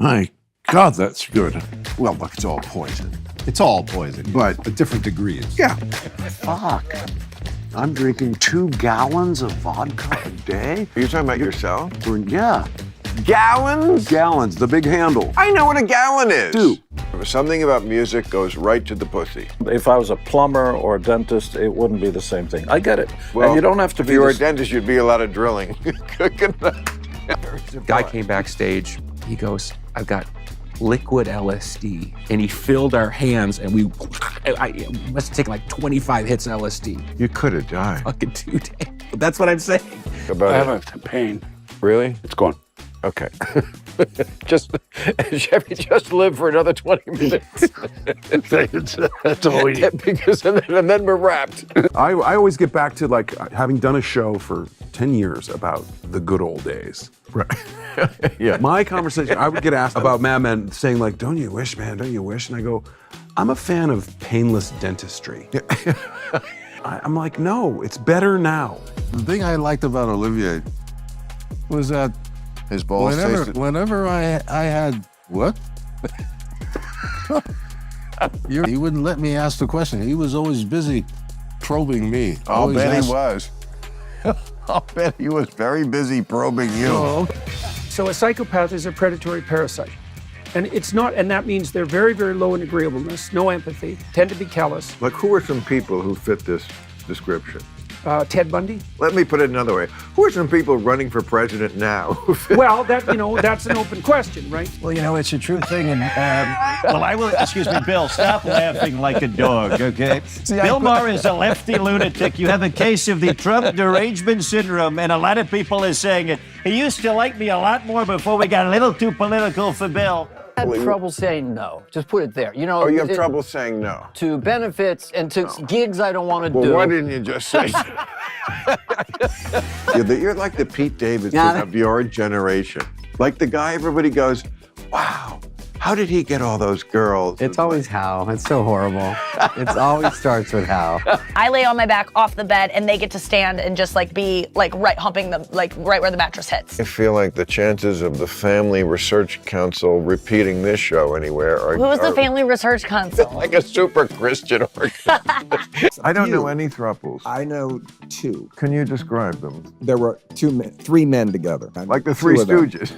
My God, that's good. Well, look, it's all poison. It's all poison, but at different degrees. Yeah. Fuck. I'm drinking 2 gallons of vodka a day? Are you talking about yourself? Yeah. Gallons? Gallons, the big handle. I know what a gallon is. 2. Something about music goes right to the pussy. If I was a plumber or a dentist, it wouldn't be the same thing. I get it. Well, and you don't have to if be you were a dentist, you'd be a lot of drilling. Guy came backstage. He goes, "I've got liquid LSD," and he filled our hands, and I must have taken like 25 hits of LSD. You could have died. Fucking 2 days. That's what I'm saying. About I it. have a pain. Really? It's gone. Okay. Chevy, just live for another 20 minutes. That's all we need. Because and then we're wrapped. I always get back to like having done a show for 10 years about the good old days. Right. Yeah. My conversation, I would get asked about Mad Men saying like, "Don't you wish, man, don't you wish?" And I go, I'm a fan of painless dentistry. I'm like, no, it's better now. The thing I liked about Olivier was that His balls tasted. whenever I had what? He wouldn't let me ask the question. He was always busy probing me. I'll bet he was. I'll bet he was very busy probing you. Oh, So a psychopath is a predatory parasite. And it's not, and that means they're very, very low in agreeableness, no empathy, tend to be callous. Like, who are some people who fit this description? Ted Bundy? Let me put it another way. Who are some people running for president now who fit? Well, that's an open question, right? Well, it's a true thing. And, well, I will, excuse me, Bill, stop laughing like a dog, okay? Bill Maher is a lefty lunatic. You have a case of the Trump derangement syndrome, and a lot of people are saying it. He used to like me a lot more before we got a little too political for Bill. I have trouble saying no. Just put it there. Oh, you have trouble saying no. To benefits and to gigs I don't want to do. Well, why didn't you just say so? You're like the Pete Davidson of your generation. Like the guy everybody goes, wow, how did he get all those girls? It's always how. It's so horrible. It always starts with how. I lay on my back off the bed and they get to stand and just like be like right humping them, like right where the mattress hits. I feel like the chances of the Family Research Council repeating this show anywhere are... Who is the Family Research Council? Like a super Christian organization. I don't know any thruples. I know 2. Can you describe them? There were 3 men together. Like the Three Stooges.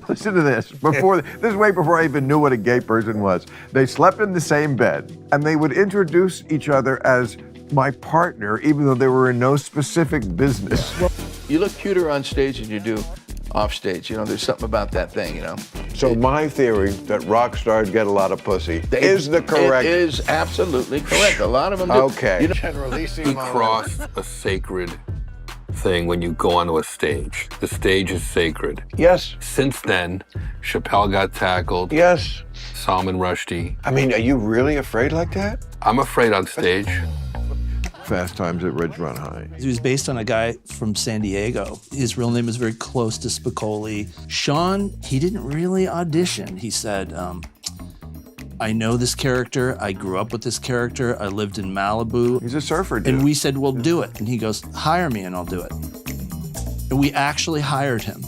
Listen to this. This is way before I even knew what a gay person was. They slept in the same bed, and they would introduce each other as my partner, even though they were in no specific business. You look cuter on stage than you do off stage. There's something about that thing, So my theory that rock stars get a lot of pussy is the correct... It is absolutely correct. A lot of them do. Okay. He crossed a sacred thing when you go onto a stage. The stage is sacred. Yes. Since then, Chappelle got tackled. Yes. Salman Rushdie. I mean, are you really afraid like that? I'm afraid on stage. Fast Times at Ridgemont High. He was based on a guy from San Diego. His real name is very close to Spicoli. Sean, he didn't really audition. He said, I know this character. I grew up with this character. I lived in Malibu. He's a surfer dude. And we said, well, do it. And he goes, hire me and I'll do it. And we actually hired him.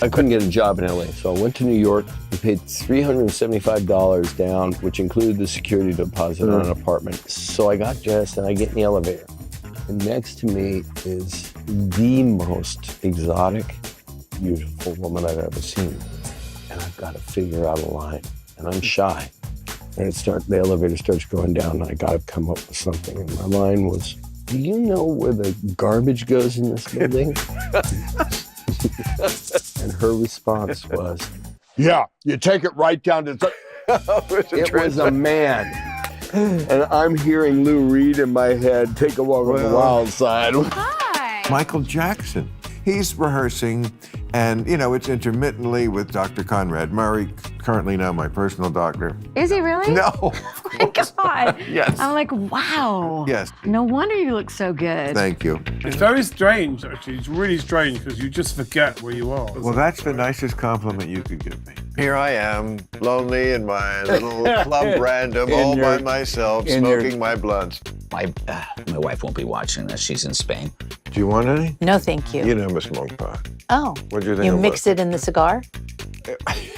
I couldn't get a job in LA, so I went to New York. We paid $375 down, which included the security deposit on an apartment. So I got dressed and I get in the elevator. And next to me is the most exotic, beautiful woman I've ever seen. And I've got to figure out a line. And I'm shy. And the elevator starts going down, and I got to come up with something. And my line was, do you know where the garbage goes in this building? And her response was, yeah, you take it right down to... It was a man. And I'm hearing Lou Reed in my head, take a walk on the wild side. Hi. Michael Jackson. He's rehearsing, and, it's intermittently with Dr. Conrad Murray, currently now my personal doctor. Is he really? No. Oh my God. Yes. I'm like, wow. Yes. No wonder you look so good. Thank you. It's very strange, actually. It's really strange because you just forget where you are. Well, that's the nicest compliment you could give me. Here I am, lonely in my little club random, all by myself, smoking my blunts. My wife won't be watching this. She's in Spain. Do you want any? No, thank you. You never smoke pot. Oh. What do you think? You mix it in the cigar?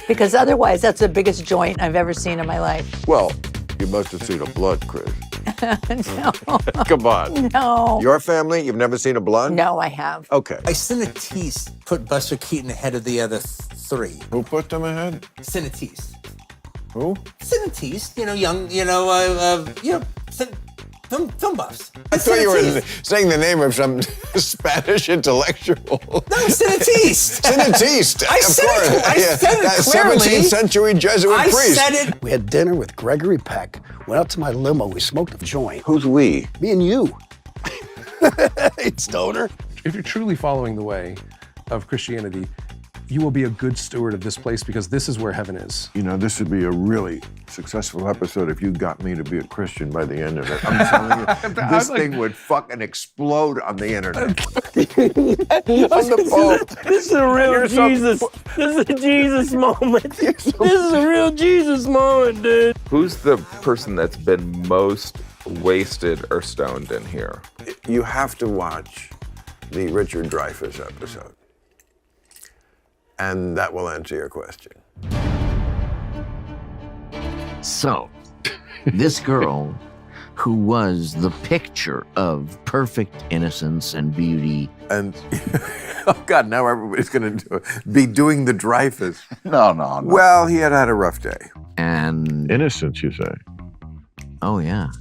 Because otherwise, that's the biggest joint I've ever seen in my life. Well, you must have seen a blood, Chris. No. Come on. No. Your family, you've never seen a blood? No, I have. Okay. Cineteast put Buster Keaton ahead of the other three. Who put them ahead? Cineteast. Who? Cineteast, film buffs. I thought you were saying the name of some Spanish intellectual. No, Cineteast. Cineteast. I said it. I said it clearly. 17th century Jesuit priest. I said it. We had dinner with Gregory Peck, went out to my limo, we smoked a joint. Who's we? Me and you. It's Stoner. If you're truly following the way of Christianity, you will be a good steward of this place because this is where heaven is. You know, this would be a really successul episode if you got me to be a Christian by the end of it. I'm telling you, this thing would fucking explode on the internet. On the phone. This is a real Jesus. This is a Jesus moment. This is a real Jesus moment, dude. Who's the person that's been most wasted or stoned in here? You have to watch the Richard Dreyfuss episode. And that will answer your question. So, this girl, who was the picture of perfect innocence and beauty. And, oh God, now everybody's gonna be doing the Dreyfuss. No. Well, he had a rough day. And innocence, you say? Oh, yeah.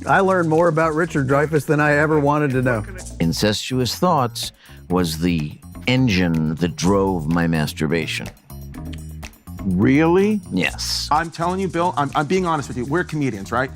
I learned more about Richard Dreyfuss than I ever wanted to know. Incestuous Thoughts was the engine that drove my masturbation. Really? Yes. I'm telling you, Bill, I'm being honest with you. We're comedians, right?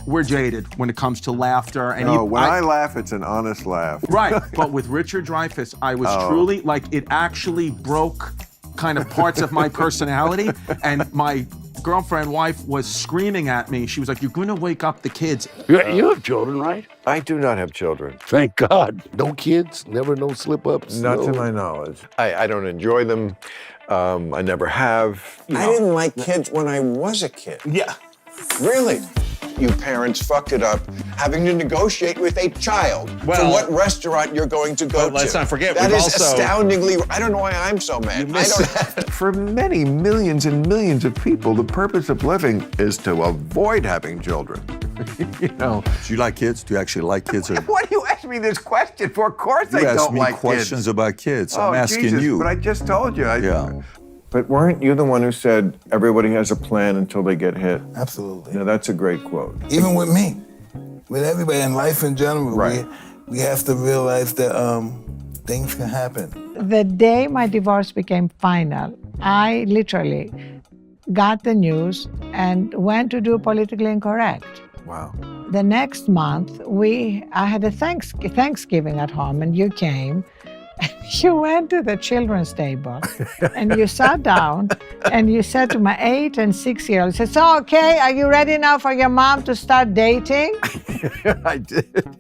We're jaded when it comes to laughter. And when I laugh, it's an honest laugh. Right, but with Richard Dreyfuss, I was truly, like, it actually broke kind of parts of my personality, and my girlfriend, wife, was screaming at me. She was like, "You're gonna wake up the kids." You have children, right? I do not have children. Thank God. No kids? Never no slip-ups? Not to no. my knowledge. I don't enjoy them. I never have. I didn't like kids when I was a kid. Yeah. Really? You parents fucked it up having to negotiate with a child for what restaurant you're going to go to. Let's not forget, that we've is also... astoundingly. I don't know why I'm so mad. I don't have. For many millions and millions of people, the purpose of living is to avoid having children. You know. Do you like kids? Do you actually like kids? Or... Why do you ask me this question for? Of course I don't like kids. You ask me questions about kids. I'm asking Jesus, you. But I just told you. Yeah. But weren't you the one who said everybody has a plan until they get hit? Absolutely. Now that's a great quote. Even with me, with everybody in life in general, right. we have to realize that things can happen. The day my divorce became final, I literally got the news and went to do Politically Incorrect. Wow. The next month, I had a Thanksgiving at home, and you came. You went to the children's table and you sat down and you said to my 8 and 6-year-old, you said, "So, okay, are you ready now for your mom to start dating?" I did.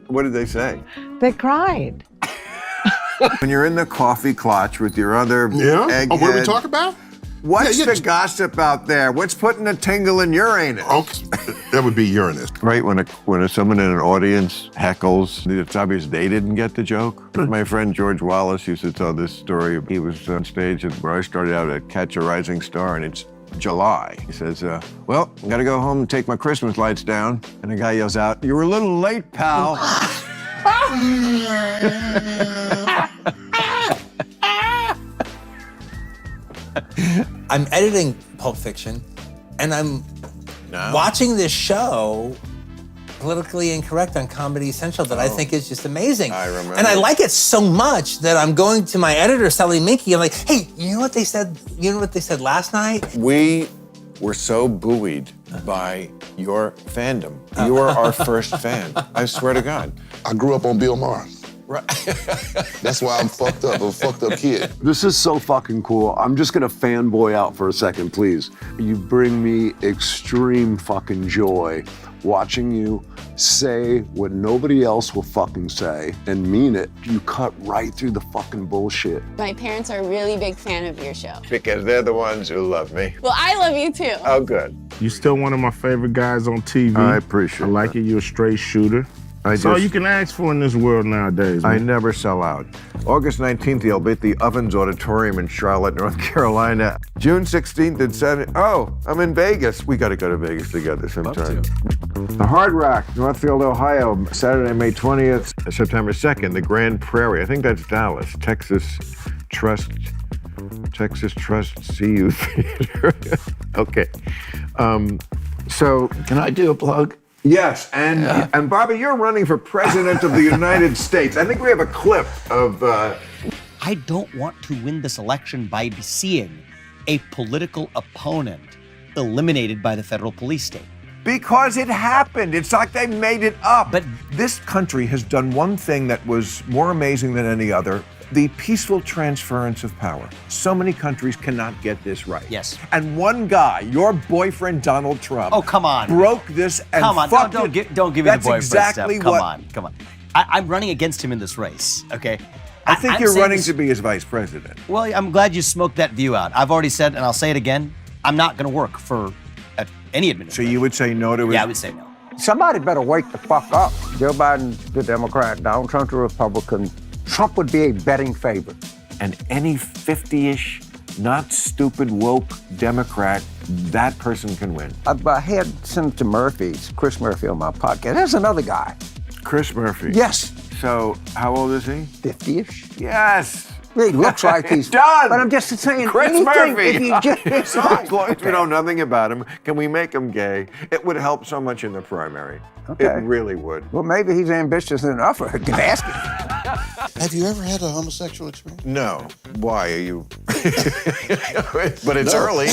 What did they say? They cried. When you're in the coffee clutch with your other egghead. What are we talking about? What's the gossip out there? What's putting a tingle in your anus? Okay. That would be Uranus. Right, when someone in an audience heckles, it's obvious they didn't get the joke. My friend George Wallace used to tell this story. He was on stage where I started out at Catch a Rising Star, and it's July. He says, well, I gotta go home and take my Christmas lights down. And the guy yells out, "You were a little late, pal." I'm editing Pulp Fiction, and I'm watching this show, Politically Incorrect on Comedy Central, that I think is just amazing. I remember. And I like it so much that I'm going to my editor, Sally Minky. I'm like, "Hey, you know what they said? You know what they said last night?" We were so buoyed by your fandom. You are our first fan. I swear to God. I grew up on Bill Maher. Right. That's why I'm fucked up, a fucked up kid. This is so fucking cool. I'm just gonna fanboy out for a second, please. You bring me extreme fucking joy watching you say what nobody else will fucking say and mean it. You cut right through the fucking bullshit. My parents are a really big fan of your show. Because they're the ones who love me. Well, I love you too. Oh, good. You're still one of my favorite guys on TV. I appreciate I like it. You're a straight shooter. That's all you can ask for in this world nowadays. I never sell out. August 19th, he'll be at the Ovens Auditorium in Charlotte, North Carolina. June 16th and 17th. Oh, I'm in Vegas. We got to go to Vegas together sometime. The Hard Rock, Northfield, Ohio, Saturday, May 20th, September 2nd. The Grand Prairie, I think that's Dallas. Texas Trust CU Theater. Okay. So can I do a plug? Yes, and Bobby, you're running for president of the United States. I think we have a clip of. I don't want to win this election by seeing a political opponent eliminated by the federal police state. Because it happened. It's like they made it up. But this country has done one thing that was more amazing than any other. The peaceful transference of power. So many countries cannot get this right. Yes. And one guy, your boyfriend Donald Trump. Oh, come on. Broke this and come on, fucked don't give me the That's boyfriend exactly stuff. Come on. I'm running against him in this race, okay? I think I'm you're saying running this- to be his vice president. Well, I'm glad you smoked that view out. I've already said, and I'll say it again, I'm not going to work for any administration. So you would say no to his... Yeah, I would say no. Somebody better wake the fuck up. Joe Biden, the Democrat, Donald Trump, the Republican. Trump would be a betting favorite. And any 50-ish, not stupid, woke Democrat, that person can win. I've had Senator Chris Murphy on my podcast. There's another guy. Chris Murphy? Yes. So, how old is he? 50-ish. Yes. He looks like he's done. But I'm just saying, Chris anything, Murphy. if you just, As long as we know nothing about him, can we make him gay? It would help so much in the primary. Okay. It really would. Well, maybe he's ambitious enough for a basket. Have you ever had a homosexual experience? No. Why are you? But it's No. early.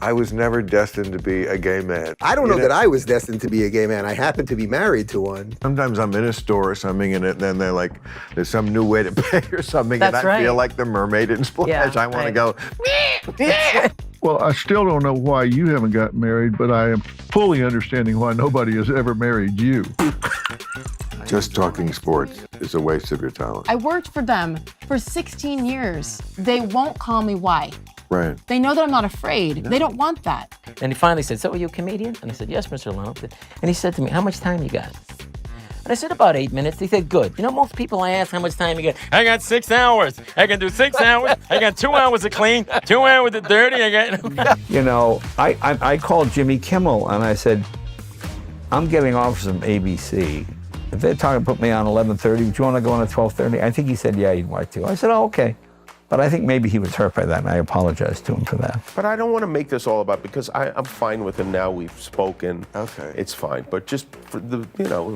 I was never destined to be a gay man. I don't know that I was destined to be a gay man. I happened to be married to one. Sometimes I'm in a store or something, and then they're like, there's some new way to pay or something, That's and I feel right. like the mermaid in Splash. Yeah, I want to right. go. Well, I still don't know why you haven't got married, but I am fully understanding why nobody has ever married you. Just talking sports is a waste of your talent. I worked for them for 16 years. They won't call me why. Right. They know that I'm not afraid. They don't want that. And he finally said, "So are you a comedian?" And I said, "Yes, Mr. Lennon." And he said to me, "How much time you got?" And I said, "About 8 minutes." He said, "Good." You know, most people I ask how much time you got. I got 6 hours. I can do 6 hours. I got 2 hours to clean, 2 hours to dirty. I got. You know, I called Jimmy Kimmel and I said, I'm getting offers from ABC. If they're talking to put me on 11:30, would you want to go on at 12:30? I think he said, yeah, he'd like to. I said, oh, okay. But I think maybe he was hurt by that, and I apologize to him for that. But I don't want to make this all about, because I'm fine with him now. We've spoken. Okay. It's fine. But just for the,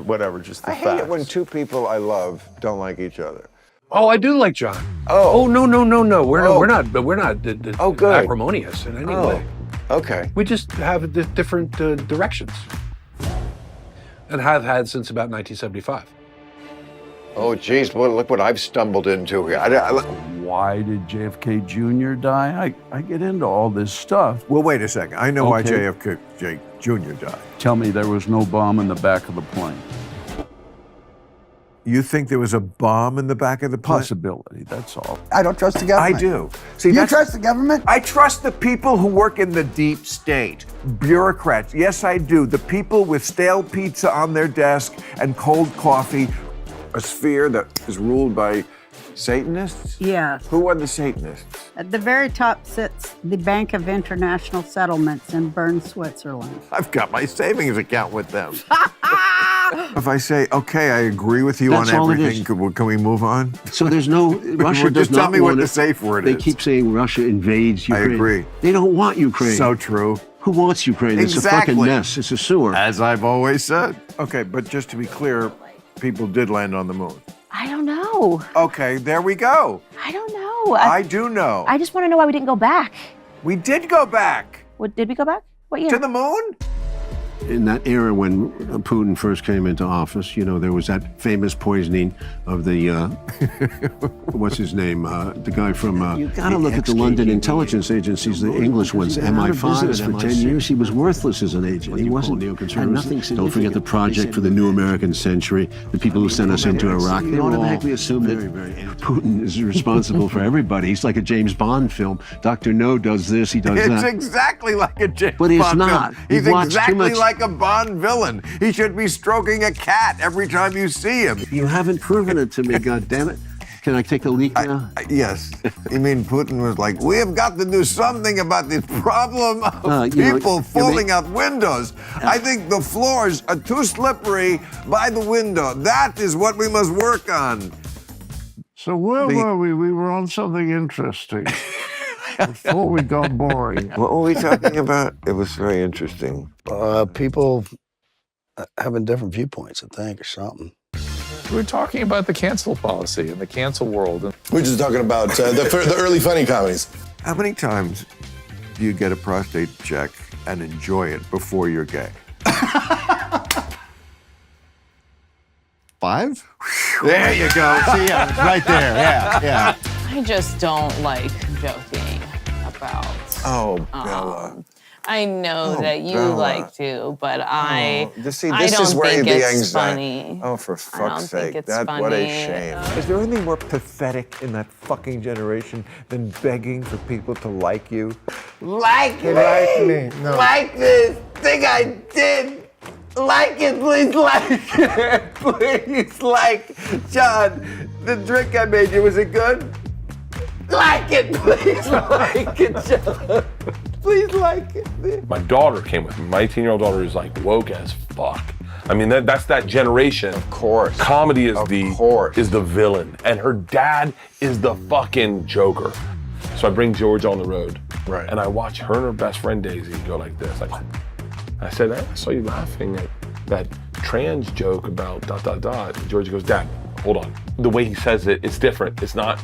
whatever, just the I hate facts. it when two people I love don't like each other. Oh, I do like John. Oh. no. We're not good. acrimonious in any way. Okay. We just have different directions, and have had since about 1975. Oh, geez, look what I've stumbled into here. Why did JFK Jr. die? I get into all this stuff. Well, wait a second. I know why Okay. JFK Jr. died. Tell me there was no bomb in the back of the plane. You think there was a bomb in the back of the plane? Possibility, that's all. I don't trust the government. I do. See, You trust the government? I trust the people who work in the deep state. Bureaucrats. Yes, I do. The people with stale pizza on their desk and cold coffee. A sphere that is ruled by Satanists? Yes. Who are the Satanists? At the very top sits the Bank of International Settlements in Bern, Switzerland. I've got my savings account with them. If I say, okay, I agree with you That's on all it everything, is. can we move on? So there's no, Russia does Just tell not me what want the it. safe word They is. keep saying Russia invades Ukraine. I agree. They don't want Ukraine. So true. Who wants Ukraine? It's a Exactly. fucking mess. It's a sewer. As I've always said. Okay, but just to be clear, people did land on the moon. I don't know. Okay, there we go. I don't know. I do know. I just want to know why we didn't go back. We did go back. What, did we go back? What year? To the moon? In that era when Putin first came into office, there was that famous poisoning of the, what's his name? The guy from, you got to look at the London intelligence agencies, the English ones, MI5 for 10 years. He was worthless as an agent. He wasn't, had nothing. Don't forget the project for the new American century, the people who sent us into Iraq. They automatically assume that Putin is responsible for everybody. He's like a James Bond film. Dr. No does this, he does It's that. exactly like a James But he's Bond not. film. He He's watched too exactly much like like a Bond villain. He should be stroking a cat every time you see him. You haven't proven it to me, goddammit. Can I take a leak now? Yes. You mean Putin was like, we have got to do something about this problem of people falling out windows. I think the floors are too slippery by the window. That is what we must work on. So where were we? We were on something interesting before we got boring. What were we talking about? It was very interesting. People having different viewpoints, I think, or something. We're talking about the cancel policy and the cancel world. We're just talking about the early funny comedies. How many times do you get a prostate check and enjoy it before you're gay? 5? There you go. See, yeah, it's right there. Yeah. I just don't like joking about. Oh, Bella. I know that you Bella. like to, but I This I is don't where think the it's anxiety. funny. Oh, for I don't fuck's think sake! it's What a funny. shame. Is there anything more pathetic in that fucking generation than begging for people to like you? Like me. Like me. No. Like this thing I did. Like it, please like it. Please like. John, the drink I made you, was it good? Like it, please like it, John. Please like it. My daughter came with me. My 18-year-old daughter is like woke as fuck. I mean, that's that generation. Of course. Comedy is the villain, and her dad is the fucking Joker. So I bring George on the road, right? And I watch her and her best friend Daisy go like this. Like, I said, I saw you laughing at that trans joke about ... And George goes, Dad, hold on. The way he says it, it's different. It's not.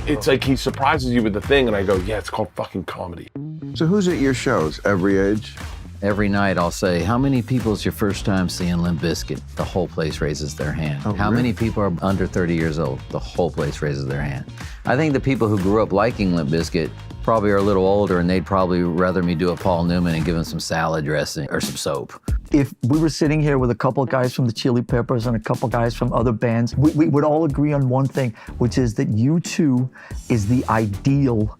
It's like he surprises you with the thing, and I go, yeah, it's called fucking comedy. So who's at your shows? Every age? Every night I'll say, how many people is your first time seeing Limp Bizkit? The whole place raises their hand. How many people are under 30 years old? The whole place raises their hand. I think the people who grew up liking Limp Bizkit probably are a little older, and they'd probably rather me do a Paul Newman and give them some salad dressing or some soap. If we were sitting here with a couple of guys from the Chili Peppers and a couple of guys from other bands, we would all agree on one thing, which is that U2 is the ideal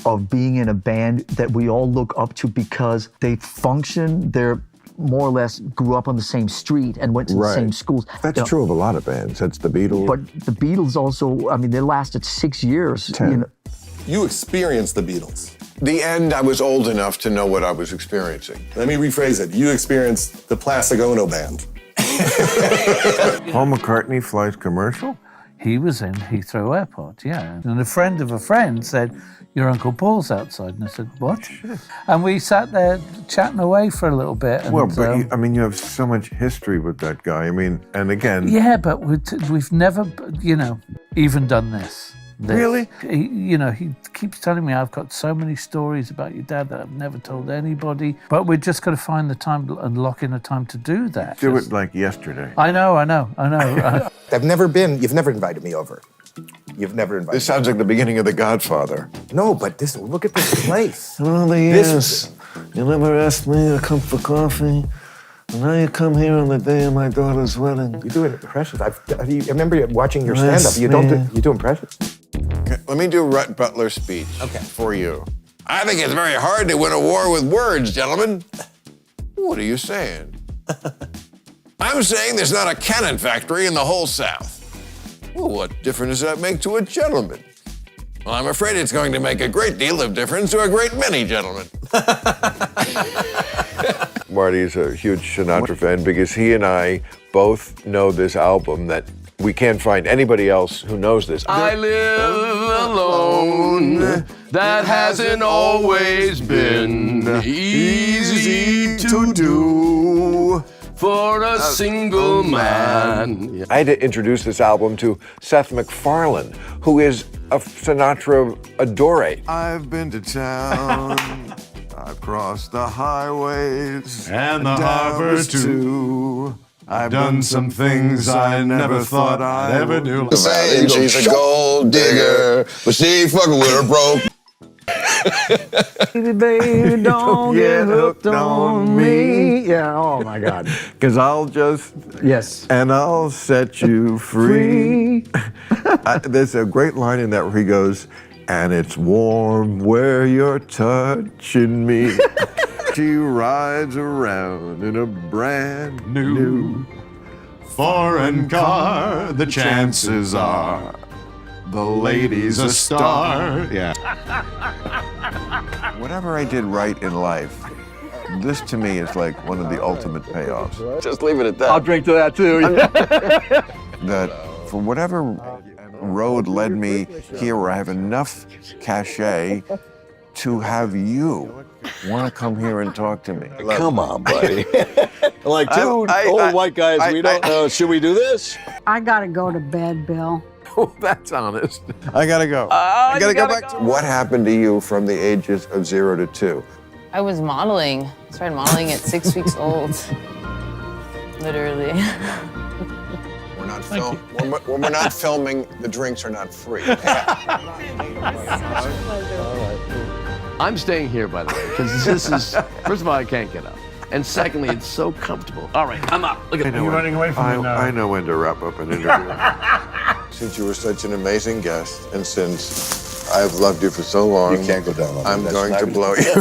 of being in a band that we all look up to because they function, they're more or less grew up on the same street and went to the same schools. That's true of a lot of bands. That's the Beatles. But the Beatles also, I mean, they lasted 6 years. 10. You know. You experienced the Beatles. The end, I was old enough to know what I was experiencing. Let me rephrase it. You experienced the Plastic Ono Band. Paul McCartney flies commercial? He was in Heathrow Airport, yeah. And a friend of a friend said, your Uncle Paul's outside. And I said, what? And we sat there chatting away for a little bit. And, Well, but you have so much history with that guy. I mean, and again... Yeah, but we've never, even done this. Really? He keeps telling me I've got so many stories about your dad that I've never told anybody. But we're just got to find the time and lock in a time to do that. Do it like yesterday. I know. You've never invited me over. You've never invited me. This sounds like the beginning of The Godfather. No, but look at this place. Well, yes. You never asked me to come for coffee. And now you come here on the day of my daughter's wedding. You do impressions. I remember watching your stand-up. You do impressions. Okay, let me do Rhett Butler's speech for you. I think it's very hard to win a war with words, gentlemen. What are you saying? I'm saying there's not a cannon factory in the whole South. Well, what difference does that make to a gentleman? Well, I'm afraid it's going to make a great deal of difference to a great many gentlemen. Marty's a huge Sinatra fan because he and I both know this album that we can't find anybody else who knows this. I live alone. That hasn't always been easy to do for a single man. I had to introduce this album to Seth MacFarlane, who is a Sinatra adore. I've been to town. I've crossed the highways And the harbor too. I've done some things I never thought I'd ever do. Saying she's a gold digger, but she fucking with her broke. Baby, don't get hooked on me. Yeah, oh my God. Because I'll just... Yes. And I'll set you free. There's a great line in that where he goes, and it's warm where you're touching me. She rides around in a brand new foreign car. The chances are the lady's a star. Yeah. Whatever I did right in life, this to me is like one of the ultimate payoffs. Just leave it at that. I'll drink to that too. That for whatever road led me here, where I have enough cachet to have you want to come here and talk to me. Come on, buddy. Like two old white guys, we don't know. Should we do this? I gotta go to bed, Bill. Oh, that's honest. I gotta go. I gotta go back to what happened to you from the ages of 0 to 2. I was modeling. I started modeling at 6 weeks old. Literally. When we're not filming, the drinks are not free. I'm staying here, by the way, because this is, first of all, I can't get up. And secondly, it's so comfortable. All right, I'm up. Look at me. You're running away from me now. I know when to wrap up an interview. Since you were such an amazing guest, and since I've loved you for so long, You can't go down on me. I'm That's going not to even- blow you.